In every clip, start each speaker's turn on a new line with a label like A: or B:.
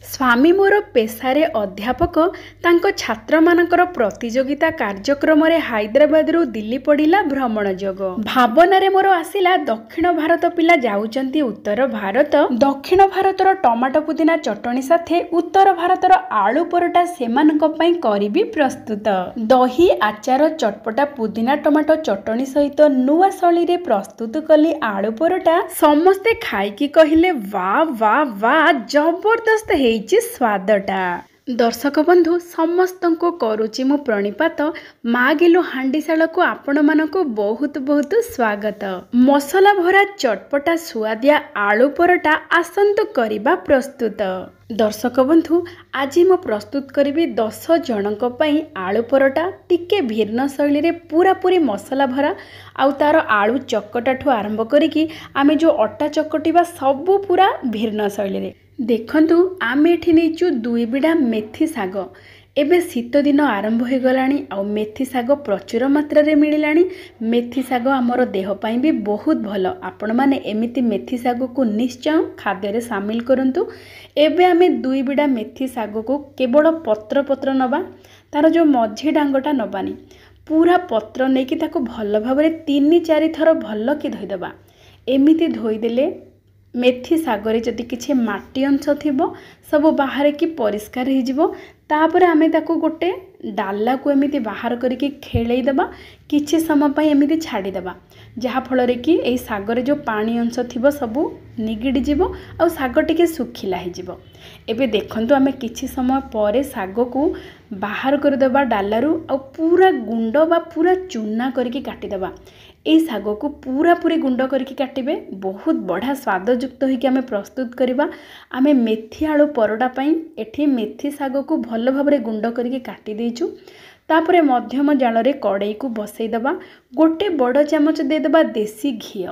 A: स्वामी मोर पेशारे अध्यापक तांको छात्र मानकर प्रतियोगिता कार्यक्रम रे हैदराबाद रु दिल्ली पड़िला भ्रमण जोग भावना रे मोर आसिला दक्षिण भारत पिला जाउचंती उत्तर भारत। दक्षिण भारतर टमाटो पुदीना चटणी साथे उत्तर भारतर आलू परोटा सेमानक पई करिबी प्रस्तुत। दही आचार चटपटा पुदीना टमाटो चटणी सहित नुआ शैली रे प्रस्तुत कली आलू परोटा। समस्ते खाइकी कहिले वाह वाह वाह जबरदस्त हेइची स्वादटा। दर्शक बंधु समस्त को करुची मु प्रणिपात माँ गिलु हांडीशाला को आपण मानकु बहुत बहुत स्वागत। मसला भरा चटपटा सुआदिया आलू परोटा आसंतु करिबा प्रस्तुत। दर्शक बंधु आज मु प्रस्तुत करी 10 जनक पई आलू परोटा टिके भिन्न शैली रे पूरा पूरी मसला भरा आउ तार आलू चकटा ठु आरंभ करिकी आमे जो अटा चकटिबा सबु पूरा भिन्न शैली रे। देखंतु आमे एठी नेचु 2 बिडा मेथी साग। एबे शीत दिन आरंभ हो गलानी आ मेथी साग प्रचुर मात्रा रे मिलिलानी। मेथी साग आमर देह पई भी बहुत भलो। आपण माने एमिति मेथी साग को निश्चय खाद्य रे शामिल करंतु। एबे आमे 2 बिडा मेथी साग को केवल पत्र पत्र नबा, तार जो मझी डांगटा नबानी, पूरा पत्र नेकी ताको भल भाबरे 3-4 थर भल कि धोई दबा। एमिति धोई देले मेथी सागरे जदि किछि माटी अंश थिबो सब बाहर की परिष्कार हो जिवो। तापर आमे ताको गोटे डाला को एमिति बाहर करिके खेलई दबा, किछि समय पई एमिति छाडी दबा, जहा फल रे कि एई सागरे जो पानी अंश थिबो सब निगिडी जिवो आ साग टिके सुखिला हो जिवो। एबे देखंतु आमे किछि समय परे साग को बाहर कर दबा डालारू आ पूरा गुंड बा पूरा चूना करके काटी दबा। एई साग को पूरा पूरी गुंड करके काटिबे, बहुत बढ़िया स्वादयुक्त होइके आमे प्रस्तुत करिबा। आमे मेथी आलू परोटा पई एठी मेथी साग को भल भाबरे गुंड करके काटी देइछु। तापरे मध्यम जाल रे कड़ाई को बसई दबा। गोटे बड़ चामच दे दबा देसी घी।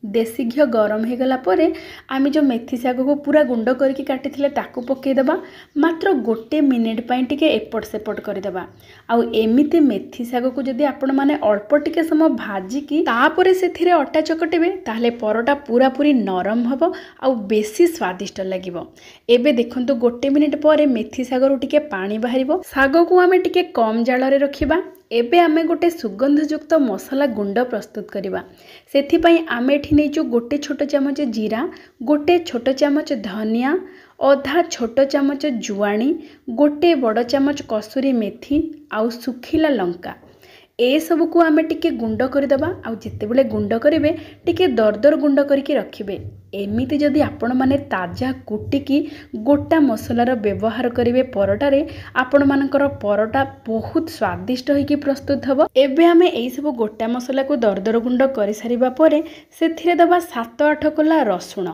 A: देसी घी गरम हो गला परे आमे जो मेथी साग को पूरा गुंड करके काटी थिले ताकू पके दबा। मात्र गोटे मिनिट पई टिके एपट सेपट कर दबा। आउ एमिति मेथी साग को जदि आपण माने अल्प टिके समय भाजी की तापरे सेथिरे अटा चकटिबे ताहले परोटा पूरा पूरी नरम हबो आउ बेसी स्वादिष्ट लागिबो। एबे देखंतु गोटे मिनिट परे मेथी साग रु टिके पानी बाहरिबो। साग को आमे टिके कम जाल रे रखिबा। एबे आमे गोटे सुगंधयुक्त मसला गुंड प्रस्तुत करिबा। सेथि पई आमे एठी नेचु गोटे छोट चामच जीरा, गोटे छोट चामच धनिया, आधा छोट चामच जुआणी, गोटे बड़ चामच कसूरी मेथी आउ सुखिला लंका। ए सब को आमे टिके गुंड कर दबा। आउ जिते बेले गुंड करिवे टिके दरदर गुंड करके रखिबे। एमिति जदि आपण माने ताजा कुटिकी गोटा मसलार व्यवहार करिवे परोटा रे, आपण मानकर परोटा बहुत स्वादिष्ट होइकी प्रस्तुत हबो। एबे आमे एई सब गोटा मसला को दरदर गुंड करि सारिबा परे सेथिरे दबा 7-8 कला रसुण।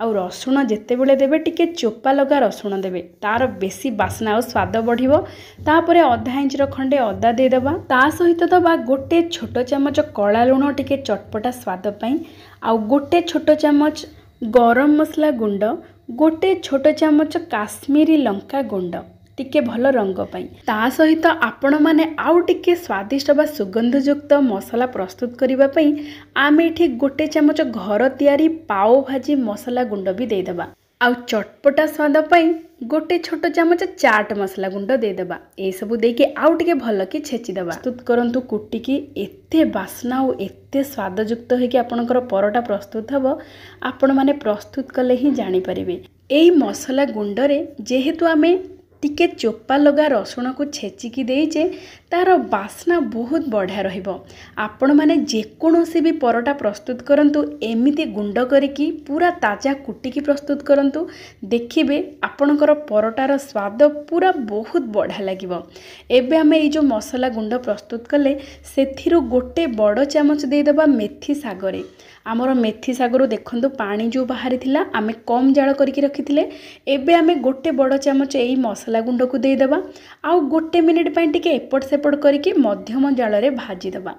A: आउ रसुण जेते बेले देबे टिके चोपा लगा रसुण देबे, तार बेसी बास्ना और स्वाद बढ़िबो। तापरे आधा इंच खंडे अदा दे दबा। ता सहित दबा गोटे छोट चामच कला लुण टिके चटपटा स्वाद पई, आउ गोटे छोट चामच गरम मसला गुंड, गोटे छोट चामच काश्मीरी लंका गुंड टिके भल रंग पई। ता सहित आपण माने आउ टिके स्वादिष्ट बा सुगंधयुक्त मसला प्रस्तुत करिबा पई आमे एठी गोटे चामच घर तयारी पाव भाजी मसला गुंड भी दे दबा। आउ चटपटा स्वाद पई गोटे छोट चामच चाट मसला गुंड दे दबा। ए सब देके आउ टिके भल कि छेची दबा। प्रस्तुत करंतु कुटिकी एते बास्ना और एते स्वादयुक्त होइके आपनकर परोटा प्रस्तुत हबो। आपण माने प्रस्तुत कले ही जानि परिबे। एई मसला गुंड रे जेहेतु आमे टिके चोपा लगा रसुण को छेचिकी देइचे, तार बास्ना बहुत बढ़िया रहिबो। आपण माने जेकोनोसी भी परोटा प्रस्तुत करंतु एमिति गुंड करिकी पूरा ताजा कुटिकी प्रस्तुत करंतु, देखिबे आपणकर परोटार स्वाद पूरा बहुत बढ़िया लागिबो। एबे आमे ए जो मसला गुंड प्रस्तुत कले सेथिरु गोटे बड़ चामच दे दबा मेथी सागरे। आमर मेथी सागरु देखंतु पानी जो बाहरी थिला आमे कम जाल करके रखिथिले। एबे आमे गोटे बड़ चामच एई मसला गुंड को दे दबा। आउ गोटे मिनिट पई टिके एपट सेपट करके मध्यम जाल रे भाजी दबा।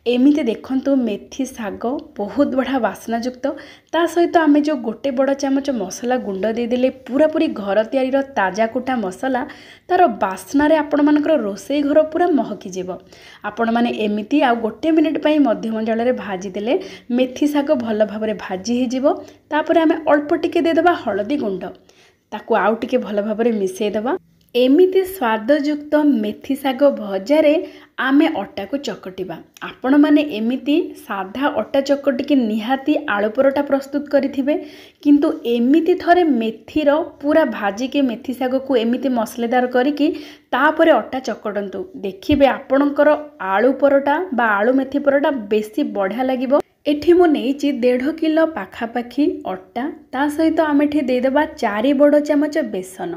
A: एमिति देखंतु मेथी साग बहुत बढ़िया बास्नायुक्त। ता सहित आमे जो गोटे बड़ चामच मसला गुंड दे देले पूरा पूरी घर तयारी ताजा कुटा मसला, तार बास्ना रे आपण मानकर रोसई घर पूरा महकी जीवो। आपण माने एमिति आ गोटे मिनिट पई मध्यम जाल रे भाजी देले मेथी साग भल भाबरे भाजी हे जीवो। तापर आमे अल्प टिके दे देबा हळदी गुंड। ताकू आउ टिके भल भाबरे मिसेई दबा। एमिति स्वादयुक्त मेथी शाग भजारे आमे अटा को चकटिबा। आपण माने एमिति साधा अटा चकटिके निहाती आलू परोटा प्रस्तुत करिथिबे, किंतु एमिति थरे मेथीर पूरा भाजी के मेथी शाग को एमिति मसलेदार करिकी तापरे अटा चकटंतु, देखिबे आपणकर आलू परोटा बा आलू मेथी परोटा बेसी बढ़िया लागिबो। एठी मु नेइची 1.5 किलो पाखापाखी अटा, ता सहित आमे एठी देदेबा 4 बड़ चामच बेसन।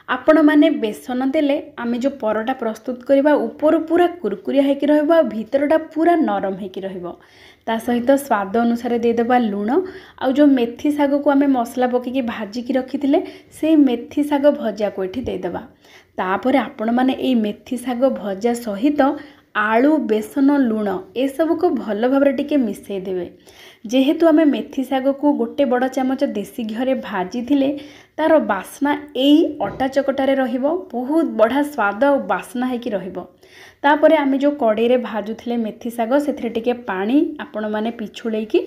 A: आपण माने बेसन देले आमे जो परोटा प्रस्तुत करबा ऊपर पूरा कुरकुरिया हेकी रहबा, भीतरटा पूरा नरम हेकी रहबो। ता सहित स्वाद अनुसार देदेबा लूण, आ जो मेथी शाग को आमे मसला पकेकी भाजिकी रखिथिले से मेथी शाग भजा को एठी देदेबा। तापरे आपण माने एई मेथी शाग भजा सहित आलू बेसन लूण ए सब को भल भाबरे टिके मिसेई देबे। जेहेतु आमे मेथी शाग को 1 बड़ चामच देसी घरे भाजी थिले, तार बास्ना एई अटा चकटारे रहिबो, बहुत बढ़िया स्वाद और बास्ना हेकी रहिबो। तापरे आमे जो कड़ाई रे भाजुथिले मेथी शाग सेथिरे टिके पानी आपण माने पिछुलेकी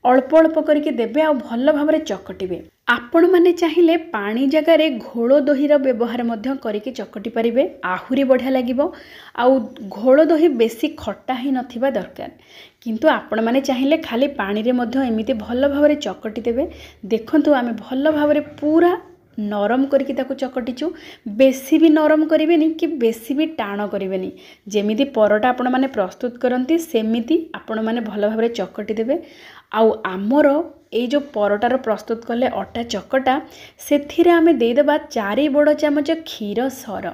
A: अल्प अल्प करके देबे आ भल भाबरे चकटिबे। आपण माने चाहिए पानी जगार घोल दहीर व्यवहार मध्य करके चकटी पारिबे, आहुरी बढ़िया लागिबो। आउ घोल दही बेसी खट्टा ही नथिबा दरकार, किंतु आपण माने चाहिए खाली पानी रे मध्य एमिति भल भाबरे चकटी देबे। देखंतु आमे भल भाबरे पूरा नरम करके ताको चकटिचु, बेसी भी नरम करिवेनी कि बेसी भी टाण करिवेनी, जेमिति परोटा आपण माने प्रस्तुत करंती सेमिति आपण माने भल भाबरे चकटी देबे। आउ आमर ए जो परोटार प्रस्तुत कले अटा चकटा सेथिरे आमे देदेबा 4 बड़ चामच क्षीर सर।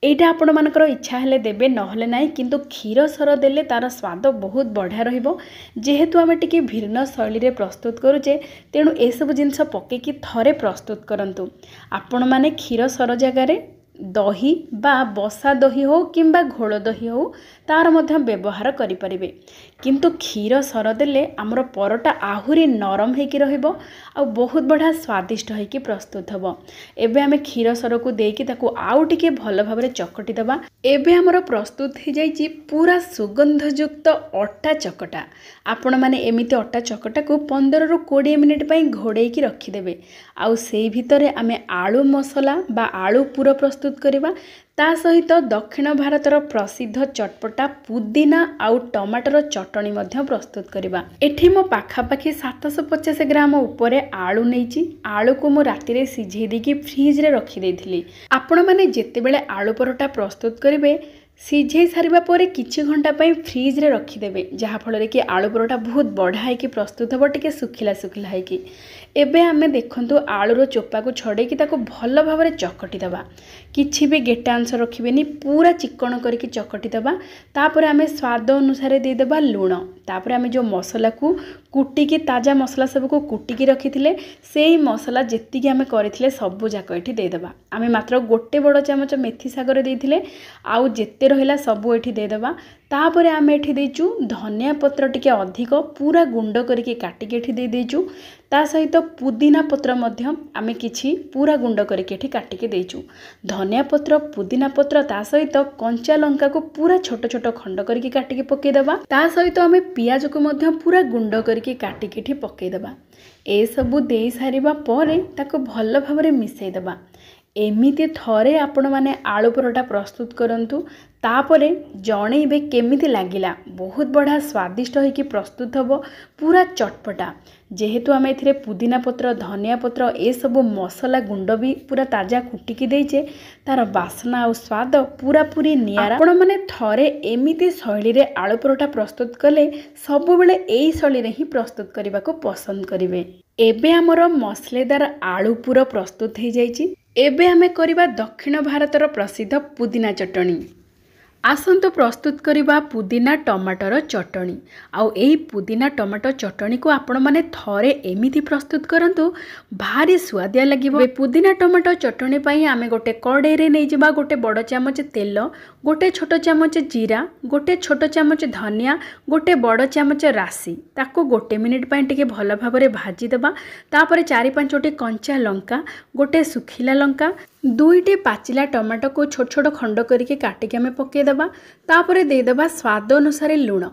A: एटा आपण मानकर इच्छा हेले देबे, नहले नाही, किंतु क्षीर सर देले तार स्वाद बहुत बढ़िया रहिबो। जेहेतु आमे टिके भिन्न शैली रे प्रस्तुत करूचे, तेणु ए सब जिनस पकेकी थरे प्रस्तुत करंतु। आपण माने क्षीर सर जगारे दही बा बसा दही हो किंबा घोल दही हो तार मध्य व्यवहार करि परिबे, किंतु क्षीर सर देले आमर परोटा आहुरी नरम हेकी रहिबो आ बहुत बढ़िया स्वादिष्ट हेकी प्रस्तुत हबो। एबे आमे क्षीर सर को देकी ताको आउ टिके भल भाबरे चकटी दबा। एबे हमर प्रस्तुत हो जाइछि पूरा सुगंधयुक्त अटा चकटा। आपण माने एमिति अटा चकटा को 15 रु 20 मिनिट पई घोड़ेकी रखी देबे। आउ सेई भितरे आमे आलू मसला बा आलू पूरा प्रस्तुत करिबा। ता सहित दक्षिण भारतर प्रसिद्ध चटपटा पुदीना आउ टमाटर चटणी मध्य प्रस्तुत करिबा। एठी मो पाखापाखी 750 ग्राम उपरे आलू नेइची। आलू को मो राति रे सिझेई देकी फ्रिज रे रखी देइथिली। आपण माने जेते बेले आलू परोटा प्रस्तुत करिवे सिझेई सारिबा परे किछि घंटा पई फ्रिज रे रखी देबे, जहा फଳରେ कि आलू परोटा बहुत बढ़िया है कि प्रस्तुत हो, टिके सुखिला सुखिला है कि। एबे आमे देखंतु आलूर चोपा को छड़े कि ताको भल भाबरे चकटी दबा, किछि भी गेटा अंश रखिबेनी, पूरा चिकन करके चकटी दबा। तापर आमे स्वाद अनुसार दे देबा लूण। तापर आमे जो मसला को कुटिकी ताजा मसला सब को कुटिकी रखिथिले सेही मसला जेतिकी आमे करिथिले सब जाक एठी दे देबा। आमे मात्र 1 बड़ चामच मेथी सागर देइथिले, आउ जेते रहिला सब एठी दे देबा। तापर आमे एठी देइचु धनिया पत्र टिके अधिक पूरा गुंड करके काटिके एठी दे देइचु। ता सहित पुदीना पत्र मध्य आमे किछि पूरा गुंड करके एठी काटिके देइचु। धनिया पत्र पुदीना पत्र ता सहित कंचा लंका को पूरा छोट छोट खंड करके काटिके पके देबा। ता सहित आमे पियाज को मध्य पूरा गुंड करके काटिके एठी पके देबा। ए सबु देई सारिबा परे ताको भल भाबरे मिसेई देबा। एमिति थरे आपण माने आलू परोटा प्रस्तुत करंतु, तापरे जणेबे केमिति लागिला। बहुत बढ़िया स्वादिष्ट होइकी प्रस्तुत हबो, पूरा चटपटा। जेहेतु आमे एथिरे पुदीना पत्र धनिया पत्र ए सब मसला गुंड भी पूरा ताजा कुटिकी देइचे, तार बास्ना और स्वाद पूरा पूरी नियारा। आपण माने थरे एमिति शैली रे आलू परोटा प्रस्तुत कले सब बेले एई शैली रे ही प्रस्तुत करबा को पसंद करिवे। एबे हमर मसलेदार आलू पूरा प्रस्तुत हो जाइछि। एबे आमे करिबा दक्षिण भारतर प्रसिद्ध पुदीना चटणी। आसंतु प्रस्तुत करिबा पुदीना टमाटर चटणी। आउ एही पुदीना टमाटर चटणी को आपण माने थरे एमिति प्रस्तुत करंतु, भारी स्वादिया लागिबो। पुदीना टमाटर चटणी पई आमे गोटे कड़ाई रे नै जिबा 1 बड़ चामच तेल, 1 छोट चामच जीरा, 1 छोट चामच धनिया, 1 बड़ चामच राशि, ताको 1 मिनिट पई टिके भल भाबरे भाजी देबा। तापर 4-5 कंचा लंका, 1 सुखिला लंका, 2 पाचिला टमाटो को छोट छोट खंड करके काटिके आमे पके देबा। तापर दे देबा स्वाद अनुसार लूण।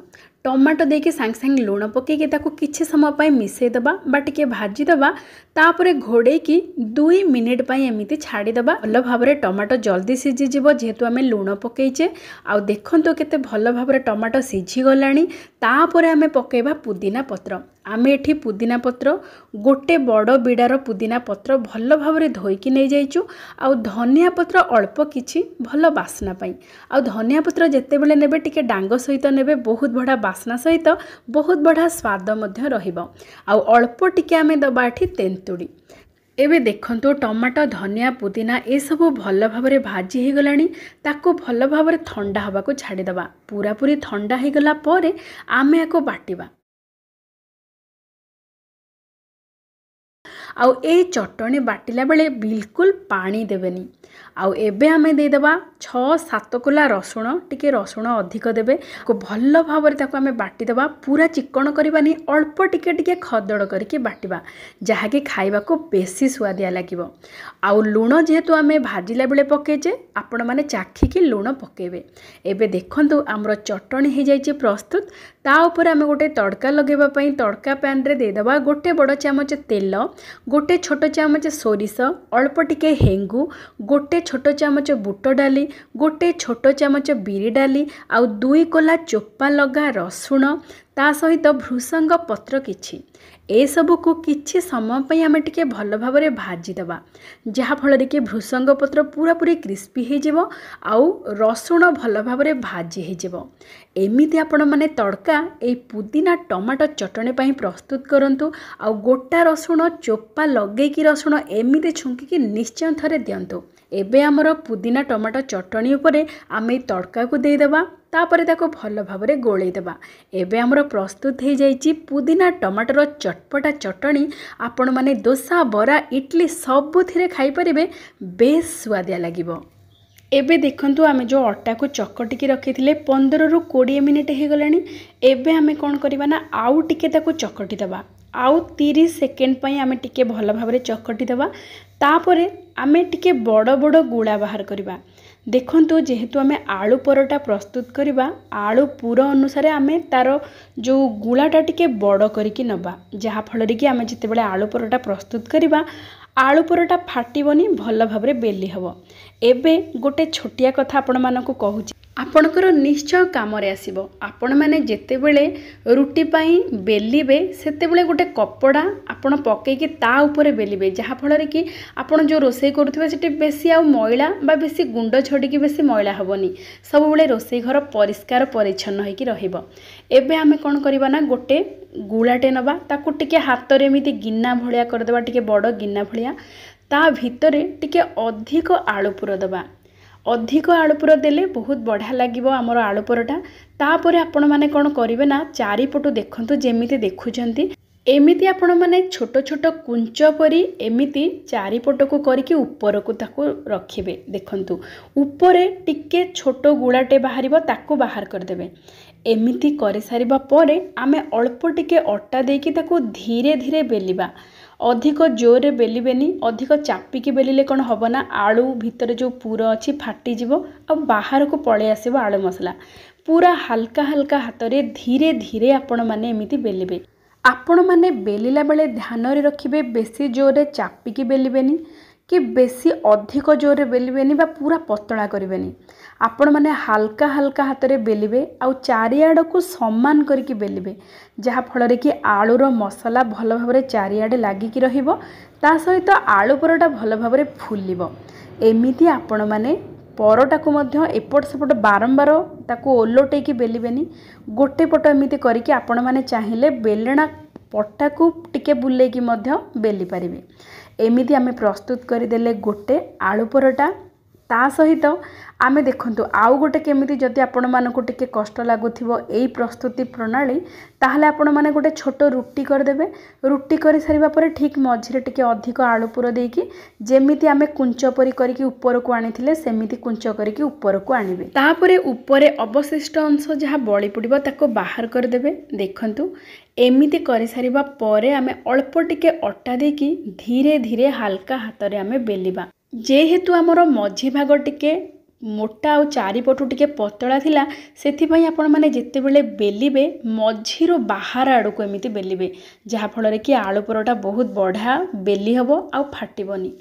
A: टमाटो देके सांग सांग लूण पकेके ताको किछि समय पई मिसेई देबा बा टिके भाजी देबा। तापरे घोड़ेकी 2 मिनिट पई एमिति छाड़ीदबा। भल भाव टमाटो जल्दी सीझीजिव जेहेतु आम लुण पकईचे। आउ देखंतु केते भल भाव टमाटो सीझी गलानी। तापरे आमे पकेइबा पुदीना पत्र। आमे एठी पुदीना पत्र गोटे बड़ बिड़ार पुदीना पत्र भल भाव धोईकी नहीं जाइचु। आउ धनिया पत्र अल्प किछि भल बास्ना पाई। आउ धनिया पत्र जेते बेले नेबे टिके डांग सहित नेबे बहुत बड़ा बास्ना सहित बहुत बड़ा स्वाद मध्य रहिबो। आउ अल्प टिके आमे दबा एठी तेंतुड़ी। एबे देखंतु टमाटो धनिया पुदीना ए सब भल भाव भाजी हो गलानी। ताको भल भाव ठंडा हवा को छाड़ी दबा। पूरा पूरी ठंडा हो गला परे आमे याको बाटिबा। आउ ए चटणी बाटिला बेले बिल्कुल पानी देबेनी। आउ एबे आमे दे देबा 6-7 कोला रसुण। टिके रसुण अधिक देबे को भल भाव ताको आमे बाटी देबा। पूरा चिकन करबानी अल्प टिके टिके खदड़ करके बाटिबा जहा कि खाइबा को बेसी स्वादिया लागिबो। आउ लुण जेहेतु आमे भाजिला बेले पकेचे आपण माने चाखी कि लुण पकेबे। एबे देखंतु हमर चटणी हे जाइचे प्रस्तुत। ता ऊपर आमे गोटे तड़का लगेबा पई तड़का पैन रे दे देबा गोटे बड़ चामच तेल, गोटे छोट चामच सोरिष, अल्प टिके हेंगु, गोटे छोट चामच बुट डाली, गोटे छोट चामच बिरी डाली, आउ 2 कोला चोपा लगा रसुण, ता सहित भृसंग पत्र किछि ए सब को किछि समय पई आमे टिके भल भाव रे भाजी दबा जहा फल रे कि भृसंग पत्र पूरा पूरी क्रिस्पी हे जिवो। आउ रसुण भल भाव रे भाजी हे जिवो। एमिति आपण माने तड़का ए पुदीना टमाटो चटणी पई प्रस्तुत करंतु। आउ गोटा रसुण चोपा लगे कि रसुण एमिति छुंकी कि निश्चय थरे दियंतु। एबे हमर पुदीना टमाटो चटणी उपरे आमे तड़का को दे देबा। तापरे ताको भल भाव रे गोळेई देबा। एबे हमर प्रस्तुत हे जाइची पुदीना टमाटर चटपटा चटणी। आपण माने डोसा बरा इडली सबुथिरे खाई परिबे बेस स्वादिया लागिबो। एबे देखंतु आमे जो अटा को चकटिकी रखिथिले 15 रु 20 मिनिट हे गलानी। एबे आमे कोन करिबा ना आउ टिके ताको चकटी देबा। आउ 30 सेकेंड पई आमे टिके भल भाव रे चकटी देबा। तापरे आमे टिके बड़ बड़ गुळा बाहर करिबा। देखंतु जेहेतु आमे आलू परोटा प्रस्तुत करिबा आलू पूरा अनुसार आमे तार जो गुळाटा टिके बड़ करिकी नबा जहा फल रे कि आमे जते बेले आलू परोटा प्रस्तुत करिबा आलू परोटा फाटिबनी भल भाव रे बेली हबो। एबे गोटे छोटिया कथा आपण मानकु कहूची आपणकर निश्चय काम रे आसीबो। आपण माने जेते बेले रुटी पाई बेलिबे सेते बेले गोटे कपड़ा आपण पकेकी ता ऊपर बेलिबे जहा फल रे कि आपण जो रोसई करूथिबे सेटे बेसी आ मैला बा बेसी गुंड छड़ीकी बेसी मैला हबनी। सब बेले रोसई घर परिष्कार परिच्छन्न होइकी रहिबो। एबे आमे कोन करबा ना गोटे गुळाटे नबा ताकू टिके हाथ रे एमिति गिन्ना भलिया कर देबा टिके बड़ गिन्ना भलिया। ता भितरे टिके अधिक आलू पुर दबा। अधिक आलू पुर देले बहुत बढ़िया लागिबो हमर आलू परोटा। तापरे आपण माने कोन करिवे ना चारिपटु देखंतु जेमिति देखुचंती एमिति आपण माने छोट छोट कुंच परी एमिति चारिपट को करके ऊपर को ताको रखिबे। देखंतु ऊपरे टिके छोट गुळाटे बाहरिबो ताको बाहर कर देबे। एमिति करि सारिबा परे आमे अल्प टिके अट्टा देकी ताको धीरे धीरे बेलिबा। अधिक जोरे बेलिबेनी। अधिक चापिकी बेलिले कौन हम ना आलू भितर जो पूर अच्छी फाटीजिव आ बाहर को पलि आसब आलू मसला। पूरा हल्का हल्का हाथ में धीरे धीरे आपण मैंने एमती बेलिबे। आपण मैंने बेलिला बेले ध्यान रखिबे बेसी जोरे चापिकी बेलिबेनी कि बेसी अधिक जोरे बेलिबेनी बा पूरा पतला करिबेनी। आपण माने हल्का हल्का हाथ में बेलिबे आउ चारिआड को समान करके बेलिबे जहा फल रे कि आलूर मसला भल भाव रे चारिआडे लागिकी रहिबो। ता सहित आलू परोटा भल भाव रे फुलिबो। एमिति आपण माने परोटा को मध्य एपट सेपट बारंबार ताको ओलोटेकी बेलिबेनी। गोटे पट एमिति करके आपण माने चाहिए बेलना पट्टा को टिके बुलेकी मध्य बेली पारिबे। एमिति आमे प्रस्तुत करदेले गोटे आलू परोटा। ता सहित आमे देखंतु आउ गोटे केमिति जदि आपण मानको टिके कष्ट लागुथिबो एई प्रस्तुति प्रणाली ताहले आपण माने गोटे छोट रुटी कर देबे। रुटी करि सारिबा परे ठीक मझिरे टिके अधिक आलू पुर देकी जेमिति आमे कुंच परी करके ऊपर को आनिथिले सेमिति कुंच करके ऊपर को आनिबे। तापरे ऊपरे अवशिष्ट अंश जहा बळी पड़िबो ताको बाहर कर देबे। देखंतु एमिति करि सारिबा परे आमे अल्प टिके अट्टा देकी धीरे धीरे हल्का हाथ रे आमे बेलिबा। जेहेतु आमर मझी भाग टिके मोटा आउ चारिपटू टिके पतला थिला सेथिपई आपण माने जेतेबेले बेलिबे मझीरो बाहर आड़को एमिति बेलिबे जहा फଳରେ कि आलू परोटा बहुत बढ़िया बेली हबो आउ फाटिबनी।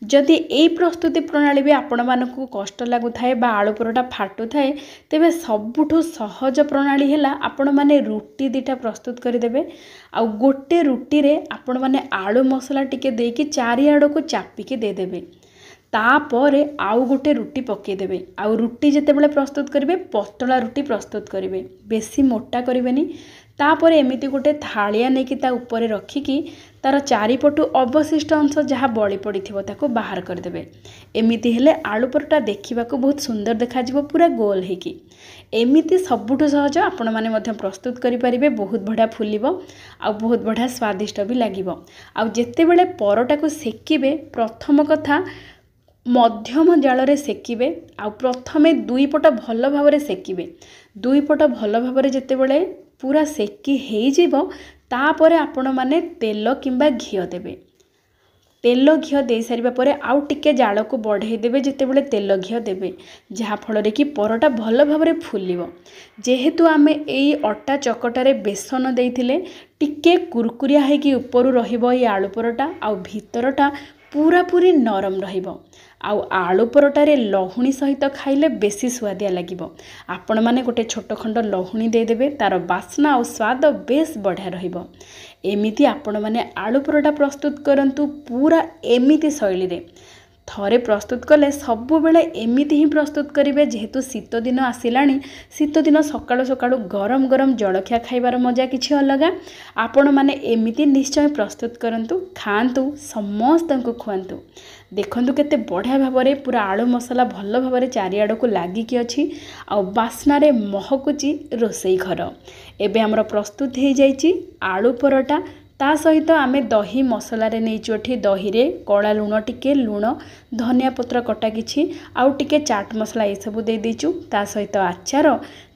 A: जदि एई प्रस्तुति प्रणाली भी आपण मानकु कष्ट लागु थाए बा आलू परोटा फाटु थाए तेबे सबुठु सहज प्रणाली हैला आपण माने रुटी दिटा प्रस्तुत करि देबे आउ गोटे रुटी रे आपण माने आलू मसला टिके देकी चारि आड़को चापी के दे देबे तापरे आउ गोटे रुटी पकेदेबे आउ रुटी जेतेबेले प्रस्तुत करेंगे पतला रुटी प्रस्तुत करेंगे बेसी मोटा करेंगे तापरे एमिति गोटे थालिया नहीं कि ऊपर रखिकी तार चारिपटू अवशिष्ट अंश जहाँ बड़ी पड़ी ताको बाहर करदेबे। एमिति हेले आलू परोटा देखिबाको बहुत सुंदर देखाजिबो पूरा गोल हेकी। एमिति सबुठु सहज आपण माने मध्य प्रस्तुत करि परिबे बहुत बढ़िया फुलिबो आ बहुत बढ़िया स्वादिष्ट भी लागिबो। आ जेतेबेले परोटा को सेकिबे प्रथम कथा मध्यम जालरे सेकिबे आ प्रथमे दुई पट भल भाव सेकिबे दुई पट भल भाव जेतेबेले पूरा सेकी हेई जिवो तापरे आपण माने तेल किंबा घिओ देबे। तेल घिओ दे सारिबा परे आउ टिके जाल को बढ़ाई देबे जेतेबेले तेल घिओ देबे जहा फଳରେ कि परोटा भल भाव फुलिबो। जेहेतु आमे एई अटा चकटारे बेसन देइथिले टिके कुरकुरिया हेकी ऊपर रहिबो ए आलू परोटा आउ भीतरटा पूरा पूरी नरम रहिबो आउ आलू परोटारे लहुणी सहित खाइले बेसी स्वादिया लागिबो। आपण माने गोटे छोट खंड लहुणी दे देबे तार बास्ना और स्वाद बेस बढ़िया रहिबो। एमिति आपण माने आलू परोटा प्रस्तुत करंतु पूरा एमिति शैली रे थरे प्रस्तुत कले सबु बेले एमिति ही प्रस्तुत करिवे। जेहेतु शीत दिन आसिलानी शीत दिन सकाळु सकाळु गरम गरम जलखिया खाइबार मजा किछि अलगा। आपण माने एमिति निश्चय प्रस्तुत करंतु खांतु समस्तंकु खुआंतु। देखंतु केते बढ़िया भाबरे पूरा आलू मसला भल भाबरे चारिआड को लागिकी अछि आ बास्ना रे महकुची रोसई घर। एबे हमर प्रस्तुत हे जाइछि आलू परोटा। ता सहित आमे दही मसला रे नै चोठी दही रे कला लुण टिके लुण धनिया पत्र कटा किछि आउ टिके चाट मसला ए सब दे देचु। ता सहित आचार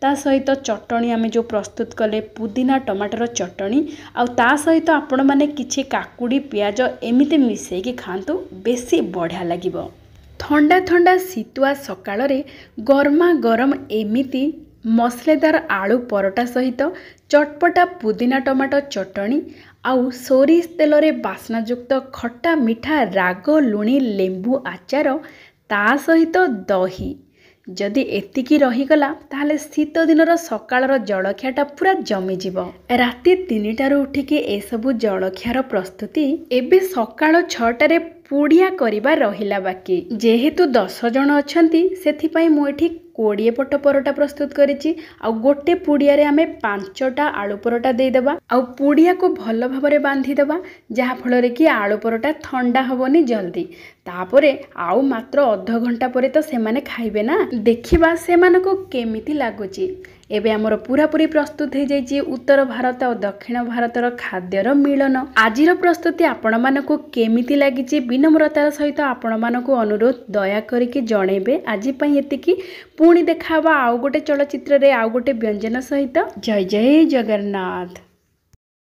A: ता सहित चटणी आमे जो प्रस्तुत कले पुदीना टमाटर चटणी आउ ता सहित आपण माने किछि काकुड़ी प्याज एमिते मिसई कि खांतु बेसी बढ़िया लागिबो। ठंडा ठंडा शीतुआ सकाळ रे गरमा गरम एमिति मसलेदार आलू परोटा सहित चटपटा पुदीना टमाटो चटणी आउ सोरिष तेल रे बास्नायुक्त खट्टा मिठा राग लुणी लेंबू आचार ता सहित दही जदि एतिकी रहीगला ताहले शीत दिनर सकाळर जलखियाटा पूरा जमीजिब। राति 3टार उठिकी ए सबु जलखियार प्रस्तुति एबे सकाळ 6टारे पुड़िया करिबा रहिला बाकी। जेहेतु 10 जन अछंती सेथिपई मु एठी 20 पट परोटा प्रस्तुत करिछि आ गोटे पुड़िया रे आमे 5टा आलू परोटा दे देबा आ पुड़िया को भल भाबरे बांधी देबा जहा फଳରେ कि आलू परोटा ठंडा हबनी जल्दी। तापरे आउ मात्र अध घंटा परे तो सेमाने खाइबे ना देखिबा सेमानको केमिति लागुची। एबे हमर पूरा पूरी प्रस्तुत हो जाइए उत्तर भारत और दक्षिण भारतर खाद्यर मिलन। आजिर प्रस्तुति आपण मानकु केमिति लागिछि विनम्रतार सहित आपण मानकु अनुरोध दया करिके जणेबे। आजि पई एतिकी पुणी देखाबा आउ गोटे चलचित्र रे आउ गोटे व्यंजन सहित। जय जय जगन्नाथ।